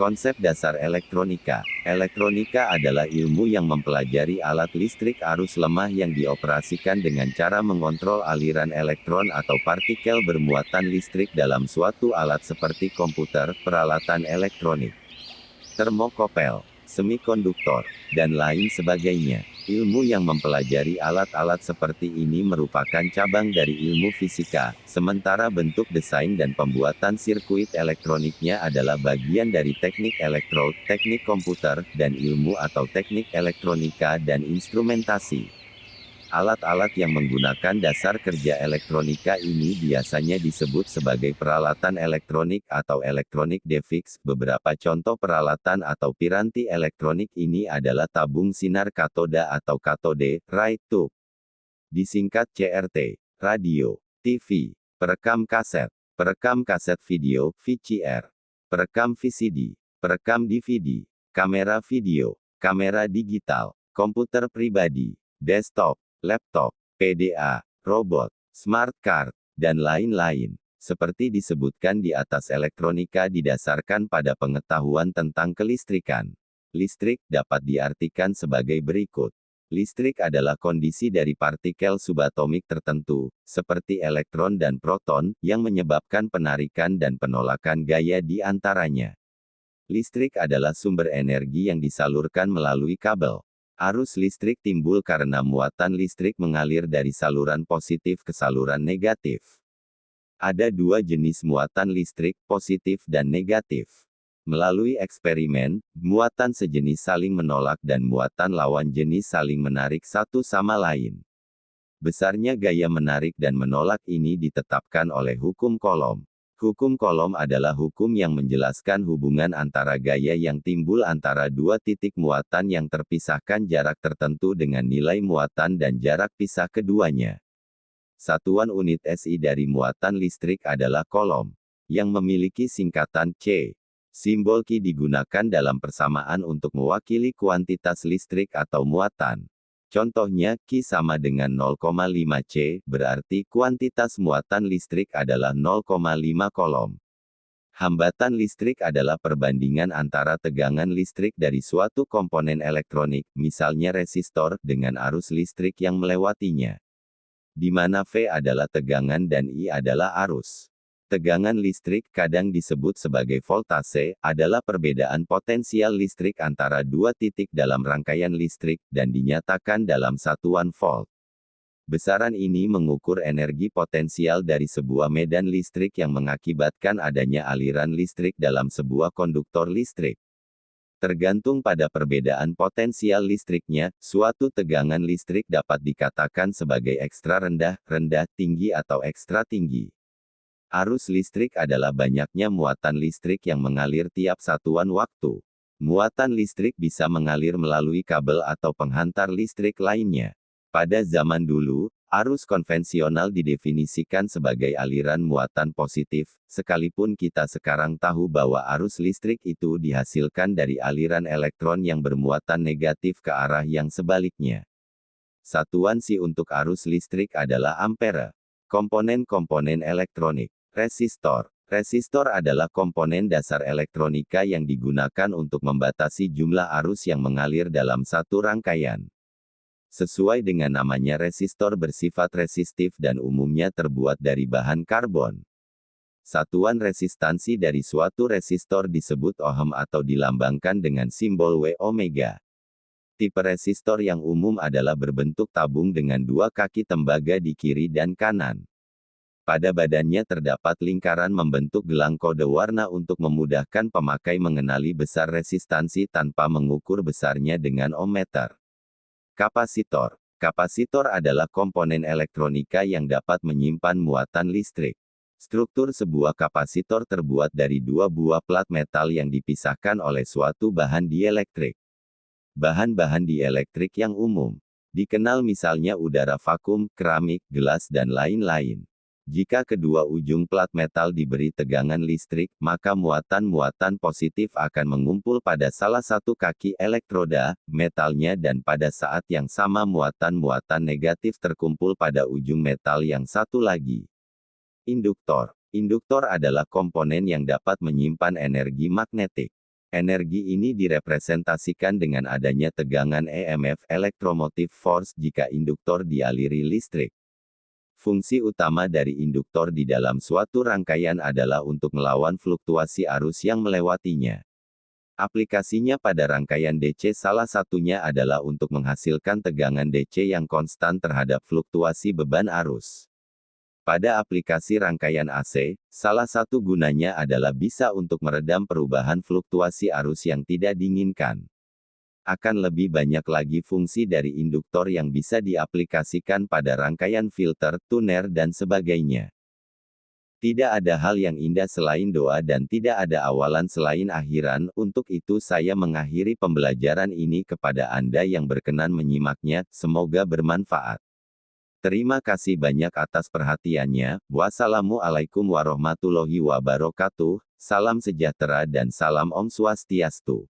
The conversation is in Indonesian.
Konsep dasar elektronika. Elektronika adalah ilmu yang mempelajari alat listrik arus lemah yang dioperasikan dengan cara mengontrol aliran elektron atau partikel bermuatan listrik dalam suatu alat seperti komputer, peralatan elektronik, termokopel, semikonduktor, dan lain sebagainya. Ilmu yang mempelajari alat-alat seperti ini merupakan cabang dari ilmu fisika, sementara bentuk desain dan pembuatan sirkuit elektroniknya adalah bagian dari teknik elektro, teknik komputer, dan ilmu atau teknik elektronika dan instrumentasi. Alat-alat yang menggunakan dasar kerja elektronika ini biasanya disebut sebagai peralatan elektronik atau elektronik device. Beberapa contoh peralatan atau piranti elektronik ini adalah tabung sinar katoda atau katode, ray tube, disingkat CRT, radio, TV, perekam kaset video, VCR, perekam VCD, perekam DVD, kamera video, kamera digital, komputer pribadi, desktop, laptop, PDA, robot, smart card, dan lain-lain. Seperti disebutkan di atas, elektronika didasarkan pada pengetahuan tentang kelistrikan. Listrik dapat diartikan sebagai berikut. Listrik adalah kondisi dari partikel subatomik tertentu, seperti elektron dan proton, yang menyebabkan penarikan dan penolakan gaya di antaranya. Listrik adalah sumber energi yang disalurkan melalui kabel. Arus listrik timbul karena muatan listrik mengalir dari saluran positif ke saluran negatif. Ada dua jenis muatan listrik, positif dan negatif. Melalui eksperimen, muatan sejenis saling menolak dan muatan lawan jenis saling menarik satu sama lain. Besarnya gaya menarik dan menolak ini ditetapkan oleh hukum Coulomb. Hukum Coulomb adalah hukum yang menjelaskan hubungan antara gaya yang timbul antara dua titik muatan yang terpisahkan jarak tertentu dengan nilai muatan dan jarak pisah keduanya. Satuan unit SI dari muatan listrik adalah Coulomb, yang memiliki singkatan C. Simbol Q digunakan dalam persamaan untuk mewakili kuantitas listrik atau muatan. Contohnya, Q sama dengan 0,5 C, berarti kuantitas muatan listrik adalah 0,5 Coulomb. Hambatan listrik adalah perbandingan antara tegangan listrik dari suatu komponen elektronik, misalnya resistor, dengan arus listrik yang melewatinya. Di mana V adalah tegangan dan I adalah arus. Tegangan listrik, kadang disebut sebagai voltase, adalah perbedaan potensial listrik antara dua titik dalam rangkaian listrik, dan dinyatakan dalam satuan volt. Besaran ini mengukur energi potensial dari sebuah medan listrik yang mengakibatkan adanya aliran listrik dalam sebuah konduktor listrik. Tergantung pada perbedaan potensial listriknya, suatu tegangan listrik dapat dikatakan sebagai ekstra rendah, rendah, tinggi atau ekstra tinggi. Arus listrik adalah banyaknya muatan listrik yang mengalir tiap satuan waktu. Muatan listrik bisa mengalir melalui kabel atau penghantar listrik lainnya. Pada zaman dulu, arus konvensional didefinisikan sebagai aliran muatan positif, sekalipun kita sekarang tahu bahwa arus listrik itu dihasilkan dari aliran elektron yang bermuatan negatif ke arah yang sebaliknya. Satuan SI untuk arus listrik adalah ampere. Komponen-komponen elektronik. Resistor. Resistor adalah komponen dasar elektronika yang digunakan untuk membatasi jumlah arus yang mengalir dalam satu rangkaian. Sesuai dengan namanya, resistor bersifat resistif dan umumnya terbuat dari bahan karbon. Satuan resistansi dari suatu resistor disebut ohm atau dilambangkan dengan simbol W omega. Tipe resistor yang umum adalah berbentuk tabung dengan dua kaki tembaga di kiri dan kanan. Pada badannya terdapat lingkaran membentuk gelang kode warna untuk memudahkan pemakai mengenali besar resistansi tanpa mengukur besarnya dengan ohmmeter. Kapasitor. Kapasitor adalah komponen elektronika yang dapat menyimpan muatan listrik. Struktur sebuah kapasitor terbuat dari dua buah plat metal yang dipisahkan oleh suatu bahan dielektrik. Bahan-bahan dielektrik yang umum dikenal misalnya udara vakum, keramik, gelas dan lain-lain. Jika kedua ujung plat metal diberi tegangan listrik, maka muatan-muatan positif akan mengumpul pada salah satu kaki elektroda, metalnya, dan pada saat yang sama muatan-muatan negatif terkumpul pada ujung metal yang satu lagi. Induktor. Induktor adalah komponen yang dapat menyimpan energi magnetik. Energi ini direpresentasikan dengan adanya tegangan EMF (Electromotive Force) jika induktor dialiri listrik. Fungsi utama dari induktor di dalam suatu rangkaian adalah untuk melawan fluktuasi arus yang melewatinya. Aplikasinya pada rangkaian DC salah satunya adalah untuk menghasilkan tegangan DC yang konstan terhadap fluktuasi beban arus. Pada aplikasi rangkaian AC, salah satu gunanya adalah bisa untuk meredam perubahan fluktuasi arus yang tidak diinginkan. Akan lebih banyak lagi fungsi dari induktor yang bisa diaplikasikan pada rangkaian filter, tuner dan sebagainya. Tidak ada hal yang indah selain doa dan tidak ada awalan selain akhiran, untuk itu saya mengakhiri pembelajaran ini kepada Anda yang berkenan menyimaknya, semoga bermanfaat. Terima kasih banyak atas perhatiannya. Wassalamualaikum warahmatullahi wabarakatuh. Salam sejahtera dan salam Om Swastiastu.